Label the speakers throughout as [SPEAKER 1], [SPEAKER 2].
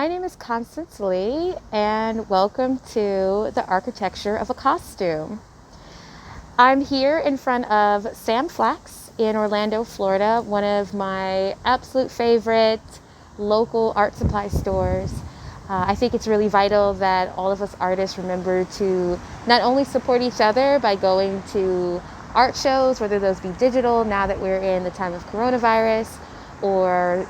[SPEAKER 1] my name is Constance Lee, and welcome to the architecture of a costume. I'm here in front of Sam Flax in Orlando, Florida, one of my absolute favorite local art supply stores. I think it's really vital that all of us artists remember to not only support each other by going to art shows, whether those be digital now that we're in the time of coronavirus, or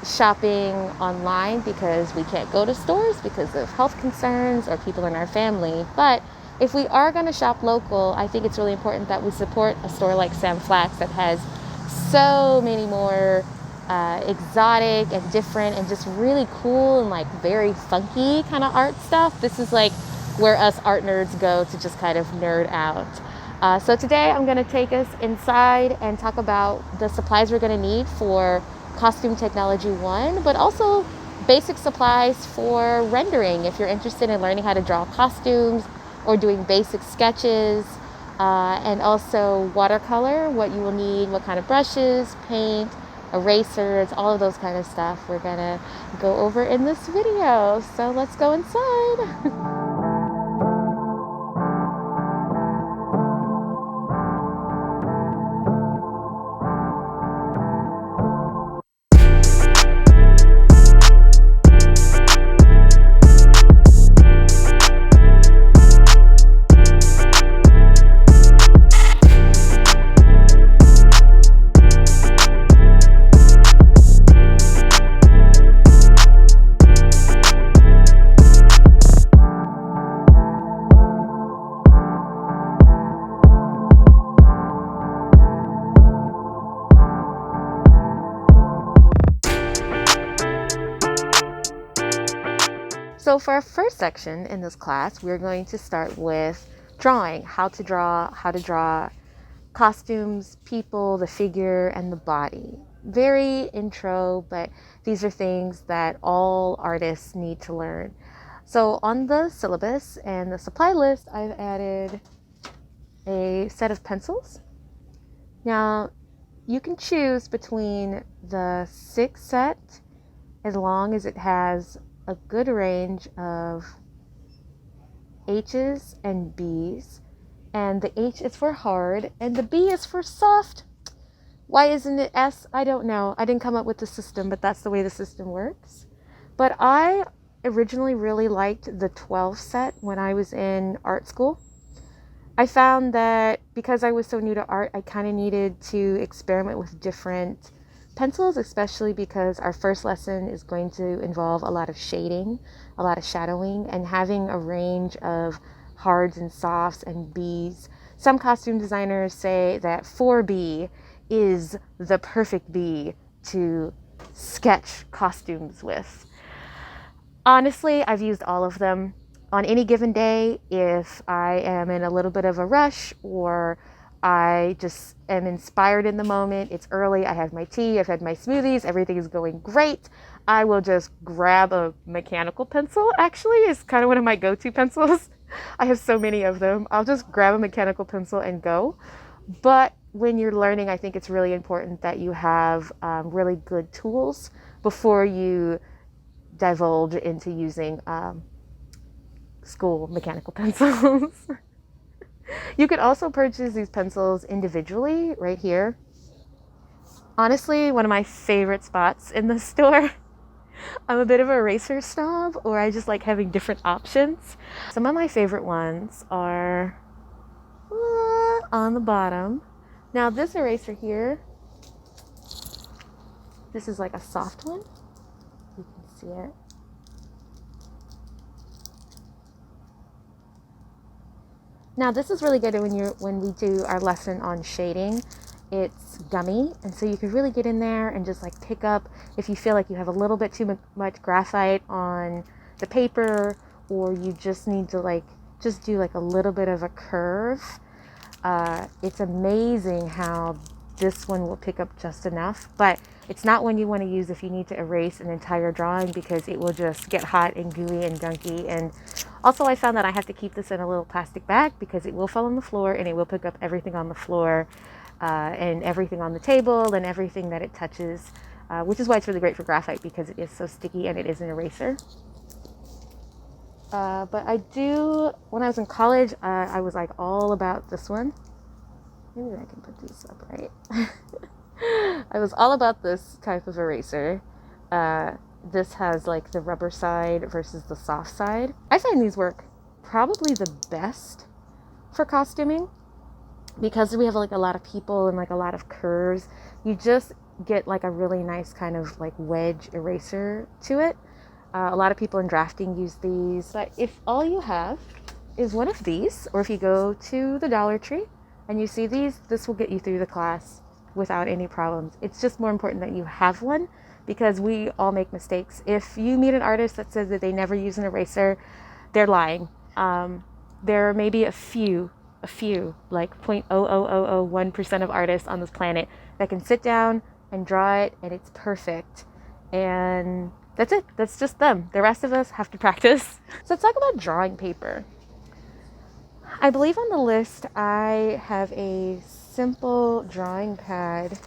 [SPEAKER 1] shopping online because we can't go to stores because of health concerns or people in our family. But if we are going to shop local, I think it's really important that we support a store like Sam Flax that has so many more exotic and different and just really cool and like very funky kind of art stuff. This is like where us art nerds go to just kind of nerd out. So today I'm going to take us inside and talk about the supplies we're going to need for Costume Technology 1, but also basic supplies for rendering if you're interested in learning how to draw costumes or doing basic sketches, and also watercolor, what you will need, what kind of brushes, paint, erasers, all of those kind of stuff we're gonna go over in this video. So let's go inside. So for our first section in this class, we're going to start with drawing, how to draw costumes, people, the figure, and the body. Very intro, but these are things that all artists need to learn. So on the syllabus and the supply list, I've added a set of pencils. Now, you can choose between the 6 set as long as it has a good range of H's and B's, and the H is for hard and the B is for soft. Why isn't it S? I don't know. I didn't come up with the system, but that's the way the system works. But I originally really liked the 12 set when I was in art school. I found that because I was so new to art, I kind of needed to experiment with different pencils, especially because our first lesson is going to involve a lot of shading, a lot of shadowing, and having a range of hards and softs and Bs. Some costume designers say that 4B is the perfect B to sketch costumes with. Honestly, I've used all of them. On any given day, if I am in a little bit of a rush or I just am inspired in the moment, it's early, I have my tea, I've had my smoothies, everything is going great, I will just grab a mechanical pencil. Actually, it's kind of one of my go-to pencils. I have so many of them. I'll just grab a mechanical pencil and go. But when you're learning, I think it's really important that you have really good tools before you divulge into using school mechanical pencils. You could also purchase these pencils individually right here. Honestly, one of my favorite spots in the store. I'm a bit of a eraser snob, or I just like having different options. Some of my favorite ones are on the bottom. Now this eraser here, this is like a soft one. You can see it. Now this is really good when we do our lesson on shading. It's gummy, and so you can really get in there and just like pick up if you feel like you have a little bit too much graphite on the paper, or you just need to just do like a little bit of a curve. It's amazing how this one will pick up just enough, but it's not one you want to use if you need to erase an entire drawing because it will just get hot and gooey and gunky. And also I found that I have to keep this in a little plastic bag because it will fall on the floor and it will pick up everything on the floor and everything on the table and everything that it touches. which is why it's really great for graphite, because it is so sticky and it is an eraser. But when I was in college, I was like all about this one. Maybe I can put these up right. I was all about this type of eraser. This has like the rubber side versus the soft side. I find these work probably the best for costuming, because we have like a lot of people and like a lot of curves. You just get like a really nice kind of like wedge eraser to it. A lot of people in drafting use these, but if all you have is one of these, or if you go to the Dollar Tree and you see these, this will get you through the class without any problems. It's just more important that you have one, because we all make mistakes. If you meet an artist that says that they never use an eraser, they're lying. There may be a few, like 0.00001% of artists on this planet that can sit down and draw it and it's perfect. And that's it. That's just them. The rest of us have to practice. So let's talk about drawing paper. I believe on the list I have a simple drawing pad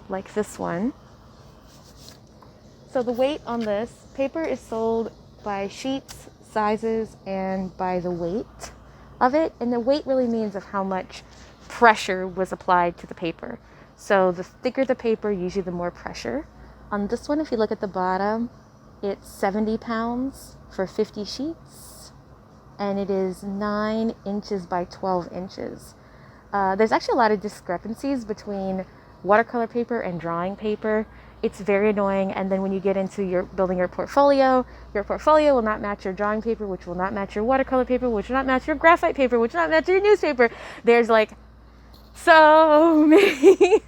[SPEAKER 1] like this one. So the weight on this paper is sold by sheets, sizes, and by the weight of it. And the weight really means of how much pressure was applied to the paper. So the thicker the paper, usually the more pressure. On this one, if you look at the bottom, it's 70 pounds for 50 sheets, and it is 9 inches by 12 inches. There's actually a lot of discrepancies between watercolor paper and drawing paper. It's very annoying, and then when you get into your building your portfolio will not match your drawing paper, which will not match your watercolor paper, which will not match your graphite paper, which will not match your newspaper. There's like so many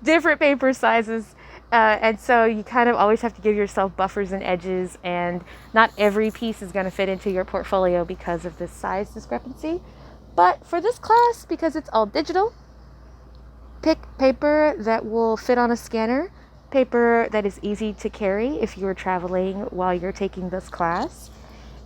[SPEAKER 1] different paper sizes. And so you kind of always have to give yourself buffers and edges, and not every piece is going to fit into your portfolio because of this size discrepancy. But for this class, because it's all digital, pick paper that will fit on a scanner, paper that is easy to carry if you're traveling while you're taking this class,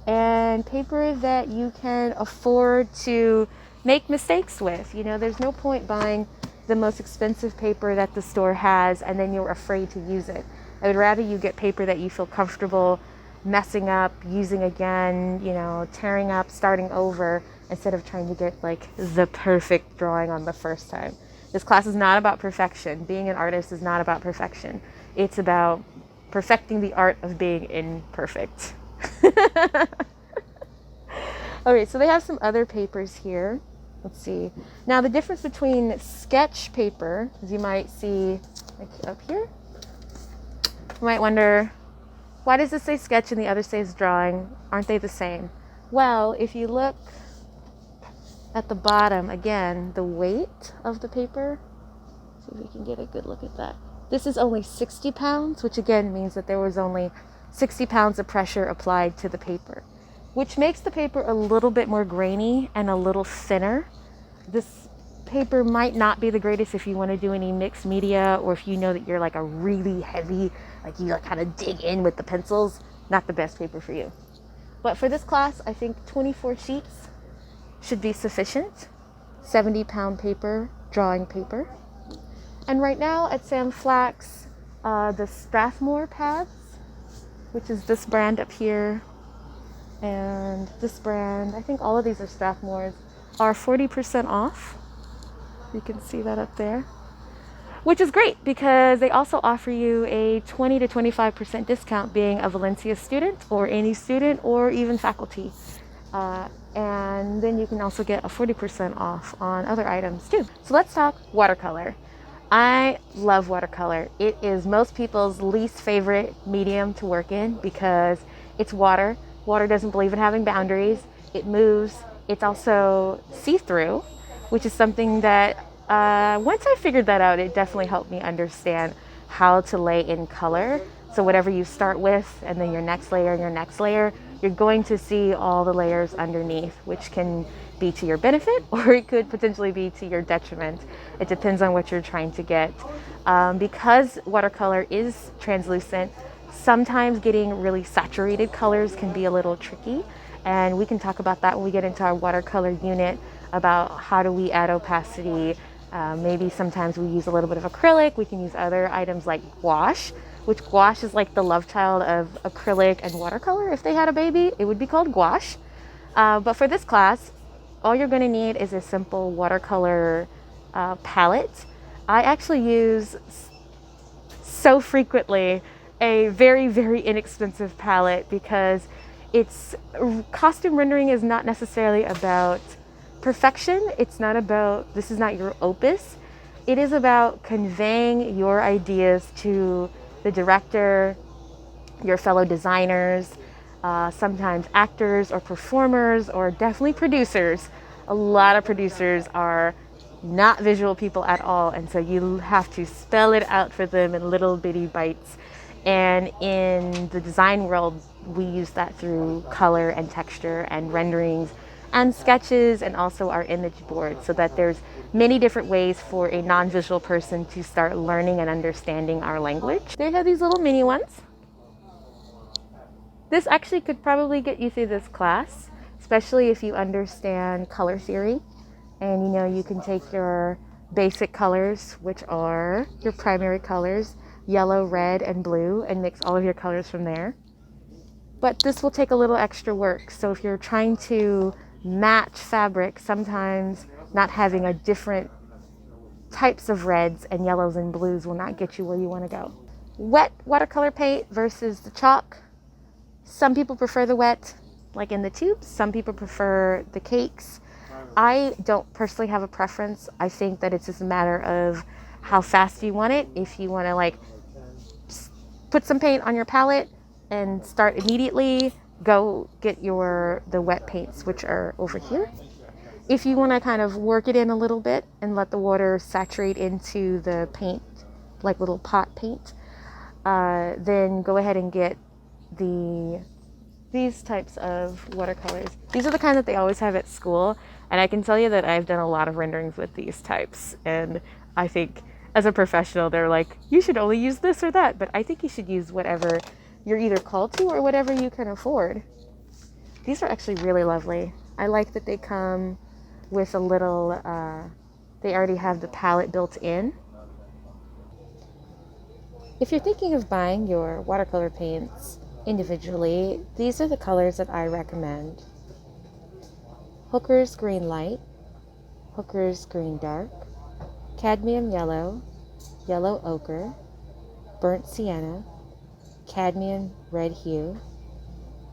[SPEAKER 1] and paper that you can afford to make mistakes with. You know, there's no point buying the most expensive paper that the store has and then you're afraid to use it. I would rather you get paper that you feel comfortable messing up, using again, you know, tearing up, starting over, instead of trying to get like the perfect drawing on the first time. This class is not about perfection. Being an artist is not about perfection. It's about perfecting the art of being imperfect. Okay, so they have some other papers here. Let's see. Now the difference between sketch paper, as you might see like up here, you might wonder, why does this say sketch and the other says drawing? Aren't they the same? Well, if you look at the bottom, again, the weight of the paper, see if we can get a good look at that. This is only 60 pounds, which again means that there was only 60 pounds of pressure applied to the paper, which makes the paper a little bit more grainy and a little thinner. This paper might not be the greatest if you want to do any mixed media, or if you know that you're like a really heavy, like you like kind of dig in with the pencils. Not the best paper for you. But for this class, I think 24 sheets should be sufficient. 70-pound paper, drawing paper. And right now at Sam Flax, the Strathmore pads, which is this brand up here, and this brand, I think all of these are Strathmores, are 40% off. You can see that up there, which is great because they also offer you a 20 to 25% discount being a Valencia student or any student or even faculty. And then you can also get a 40% off on other items too. So let's talk watercolor. I love watercolor. It is most people's least favorite medium to work in because it's water. Water doesn't believe in having boundaries. It moves. It's also see-through, which is something that once I figured that out, it definitely helped me understand how to lay in color. So whatever you start with and then your next layer and your next layer, you're going to see all the layers underneath, which can be to your benefit or it could potentially be to your detriment. It depends on what you're trying to get. Because watercolor is translucent, sometimes getting really saturated colors can be a little tricky. And we can talk about that when we get into our watercolor unit about how do we add opacity, Maybe sometimes we use a little bit of acrylic. We can use other items like gouache, which gouache is like the love child of acrylic and watercolor. If they had a baby, it would be called gouache. But for this class, all you're going to need is a simple watercolor palette. I actually use so frequently a very, very inexpensive palette because it's costume rendering is not necessarily about perfection. It's not about, this is not your opus. It is about conveying your ideas to the director, your fellow designers, sometimes actors or performers, or definitely producers. A lot of producers are not visual people at all, and so you have to spell it out for them in little bitty bites. And in the design world, we use that through color and texture and renderings and sketches, and also our image board, so that there's many different ways for a non-visual person to start learning and understanding our language. They have these little mini ones. This actually could probably get you through this class, especially if you understand color theory. And you know, you can take your basic colors, which are your primary colors, yellow, red, and blue, and mix all of your colors from there. But this will take a little extra work. So if you're trying to match fabric, sometimes not having a different types of reds and yellows and blues will not get you where you want to go. Wet watercolor paint versus the chalk. Some people prefer the wet, like in the tubes. Some people prefer the cakes. I don't personally have a preference. I think that it's just a matter of how fast you want it. If you want to like put some paint on your palette and start immediately, go get the wet paints, which are over here. If you want to kind of work it in a little bit and let the water saturate into the paint, like little pot paint, then go ahead and get these types of watercolors. These are the kind that they always have at school, and I can tell you that I've done a lot of renderings with these types, and I think as a professional they're like, you should only use this or that, but I think you should use whatever you're either called to or whatever you can afford. These are actually really lovely. I like that they come with a little, they already have the palette built in. If you're thinking of buying your watercolor paints individually, these are the colors that I recommend. Hooker's Green Light, Hooker's Green Dark, Cadmium Yellow, Yellow Ochre, Burnt Sienna, Cadmium Red Hue,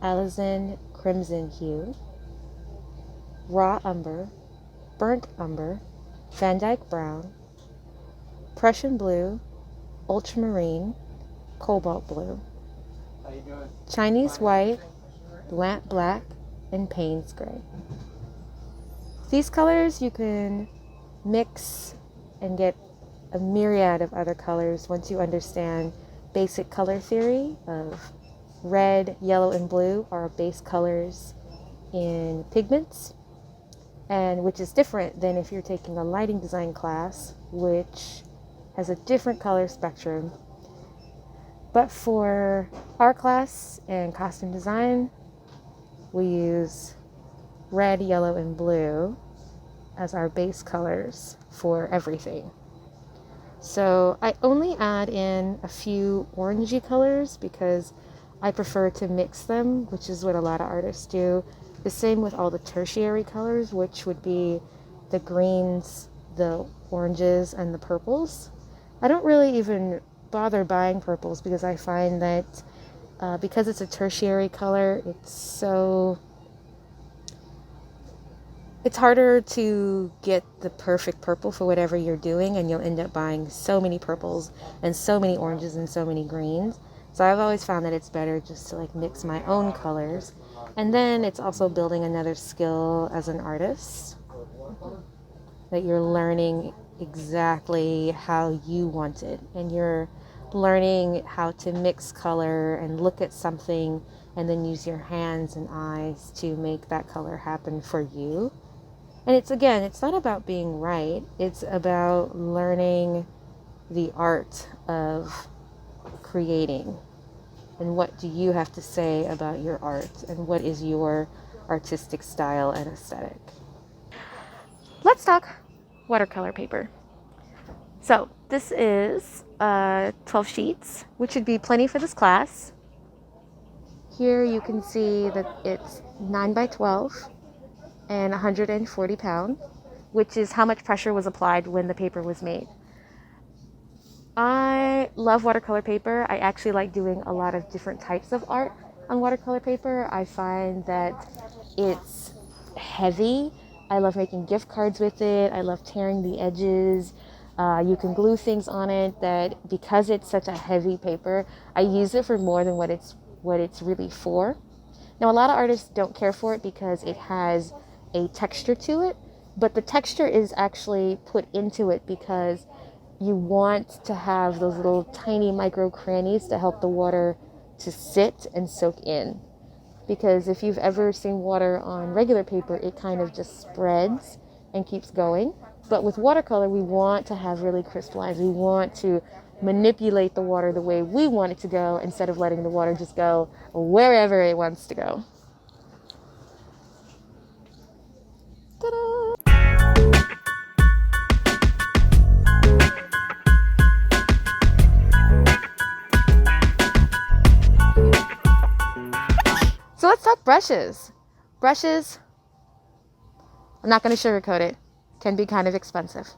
[SPEAKER 1] Alizarin Crimson Hue, Raw Umber, Burnt Umber, Van Dyke Brown, Prussian Blue, Ultramarine, Cobalt Blue, Chinese White, Lamp Black, and Payne's Gray. These colors you can mix and get a myriad of other colors once you understand basic color theory of red, yellow, and blue are base colors in pigments, and which is different than if you're taking a lighting design class, which has a different color spectrum. But for our class and costume design, we use red, yellow, and blue as our base colors for everything. So I only add in a few orangey colors because I prefer to mix them, which is what a lot of artists do. The same with all the tertiary colors, which would be the greens, the oranges, and the purples. I don't really even bother buying purples because I find that because it's a tertiary color, it's harder to get the perfect purple for whatever you're doing, and you'll end up buying so many purples and so many oranges and so many greens. So I've always found that it's better just to like mix my own colors. And then it's also building another skill as an artist, that you're learning exactly how you want it, and you're learning how to mix color and look at something and then use your hands and eyes to make that color happen for you. And it's not about being right. It's about learning the art of creating. And what do you have to say about your art? And what is your artistic style and aesthetic? Let's talk watercolor paper. So this is 12 sheets, which would be plenty for this class. Here you can see that it's 9 by 12 and 140 pounds, which is how much pressure was applied when the paper was made. I love watercolor paper. I actually like doing a lot of different types of art on watercolor paper. I find that it's heavy. I love making gift cards with it. I love tearing the edges. You can glue things on it that because it's such a heavy paper, I use it for more than what it's really for. Now, a lot of artists don't care for it because it has a texture to it, but the texture is actually put into it because you want to have those little tiny micro crannies to help the water to sit and soak in. Because if you've ever seen water on regular paper, it kind of just spreads and keeps going. But with watercolor, we want to have really crisp lines. We want to manipulate the water the way we want it to go instead of letting the water just go wherever it wants to go. Ta-da! So let's talk brushes. Brushes, I'm not going to sugarcoat it, can be kind of expensive.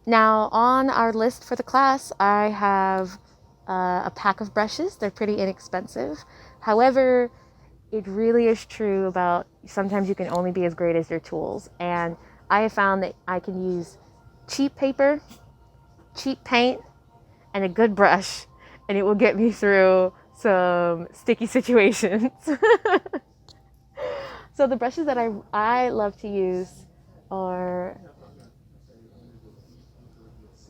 [SPEAKER 1] Now, on our list for the class, I have a pack of brushes. They're pretty inexpensive. However, it really is true about sometimes you can only be as great as your tools. And I have found that I can use cheap paper, cheap paint, and a good brush, and it will get me through some sticky situations. So the brushes that I love to use are,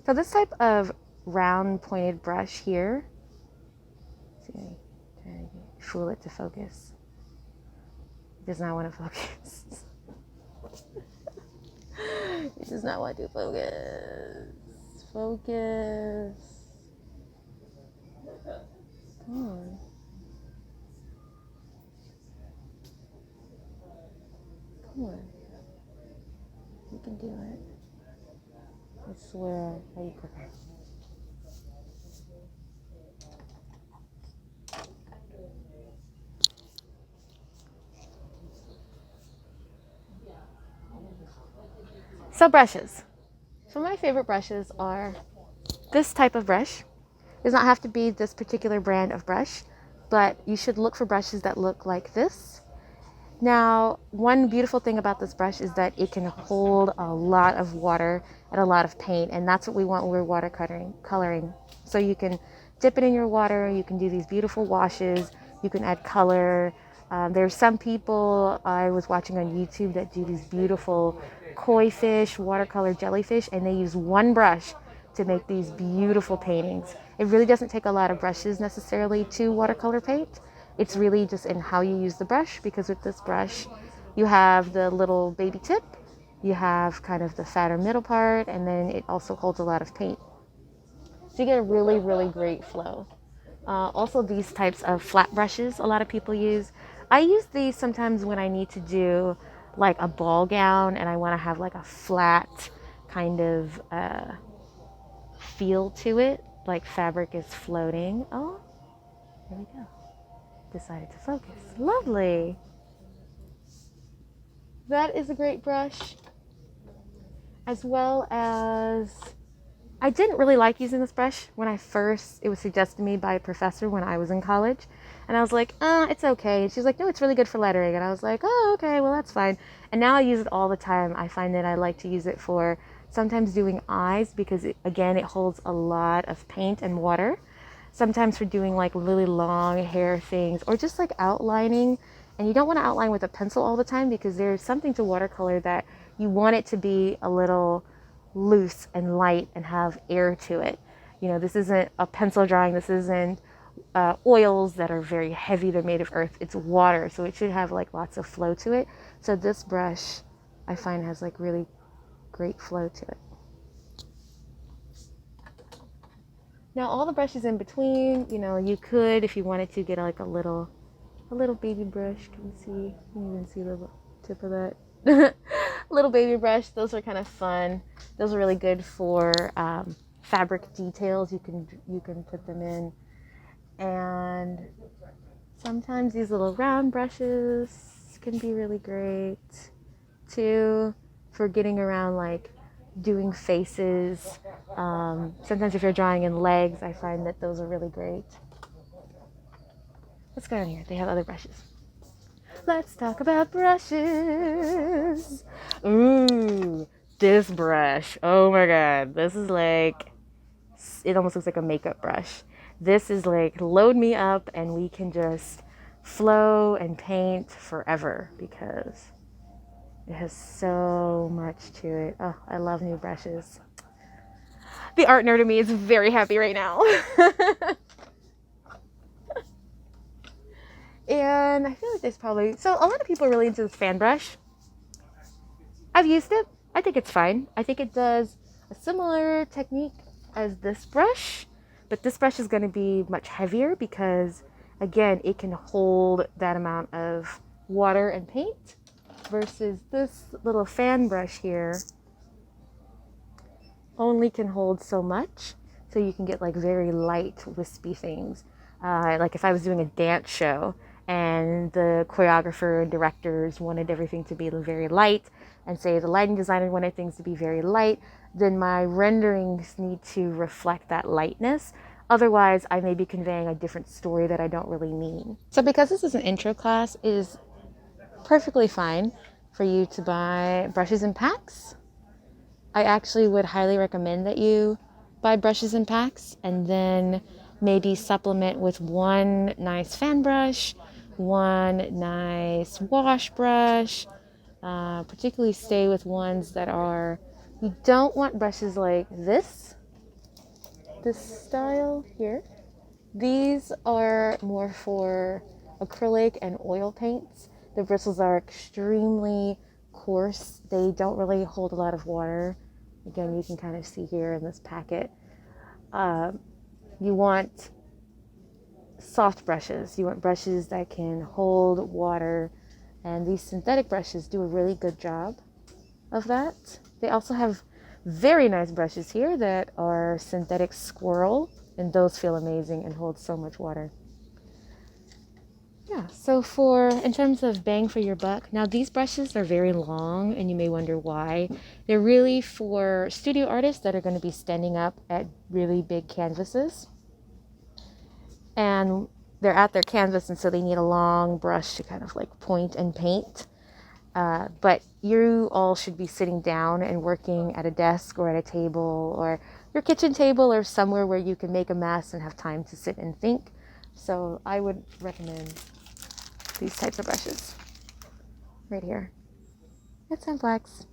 [SPEAKER 1] so this type of round pointed brush here. Let's see, trying to fool it to focus. It does not want to focus. It does not want to focus. Focus. Come on. Come on. You can do it. I swear. How you put that? So brushes. So my favorite brushes are this type of brush. It does not have to be this particular brand of brush, but you should look for brushes that look like this. Now, one beautiful thing about this brush is that it can hold a lot of water and a lot of paint, and that's what we want when we're watercoloring. So you can dip it in your water, you can do these beautiful washes, you can add color. There's some people I was watching on YouTube that do these beautiful koi fish, watercolor jellyfish, and they use one brush to make these beautiful paintings. It really doesn't take a lot of brushes necessarily to watercolor paint. It's really just in how you use the brush, because with this brush, you have the little baby tip, you have kind of the fatter middle part, and then it also holds a lot of paint. So you get a really, really great flow. Also, these types of flat brushes a lot of people use. I use these sometimes when I need to do like a ball gown and I want to have like a flat kind of feel to it, like fabric is floating. Oh, there we go. Decided to focus. Lovely. That is a great brush. As well as, I didn't really like using this brush when it was suggested to me by a professor when I was in college. And I was like, it's okay. And she's like, no, it's really good for lettering. And I was like, oh, okay, well, that's fine. And now I use it all the time. I find that I like to use it for sometimes doing eyes because, again, it holds a lot of paint and water. Sometimes for doing like really long hair things or just like outlining. And you don't want to outline with a pencil all the time because there's something to watercolor that you want it to be a little loose and light and have air to it. You know, this isn't a pencil drawing. This isn't oils that are very heavy. They're made of earth. It's water. So it should have like lots of flow to it. So this brush I find has like really great flow to it. Now all the brushes in between, you know, you could, if you wanted to, get like a little baby brush. Can you can even see the tip of that? Little baby brush, those are kind of fun. Those are really good for fabric details. You can put them in. And sometimes these little round brushes can be really great too for getting around, like doing faces. Sometimes if you're drawing in legs, I find that those are really great. Let's go down here. They have other brushes. Let's talk about brushes. Ooh, this brush. Oh my god. This is like, it almost looks like a makeup brush. This is like, load me up and we can just flow and paint forever because it has so much to it. Oh, I love new brushes. The art nerd of me is very happy right now. And I feel like there's probably, so a lot of people are really into this fan brush. I've used it. I think it's fine. I think it does a similar technique as this brush, but this brush is going to be much heavier because, again, it can hold that amount of water and paint versus this little fan brush here only can hold so much. So you can get like very light, wispy things. Like if I was doing a dance show and the choreographer and directors wanted everything to be very light, and say the lighting designer wanted things to be very light, then my renderings need to reflect that lightness. Otherwise, I may be conveying a different story that I don't really mean. So because this is an intro class, it is perfectly fine for you to buy brushes in packs. I actually would highly recommend that you buy brushes in packs and then maybe supplement with one nice fan brush, one nice wash brush. Particularly stay with ones that are, you don't want brushes like this style here. These are more for acrylic and oil paints. The bristles are extremely coarse. They don't really hold a lot of water. Again, you can kind of see here in this packet. You want soft brushes. You want brushes that can hold water. And these synthetic brushes do a really good job of that. They also have very nice brushes here that are synthetic squirrel, and those feel amazing and hold so much water. Yeah, so in terms of bang for your buck, now these brushes are very long and you may wonder why. They're really for studio artists that are going to be standing up at really big canvases. And they're at their canvas, and so they need a long brush to kind of like point and paint. But you all should be sitting down and working at a desk or at a table or your kitchen table or somewhere where you can make a mess and have time to sit and think. So I would recommend these types of brushes right here. It's Flax.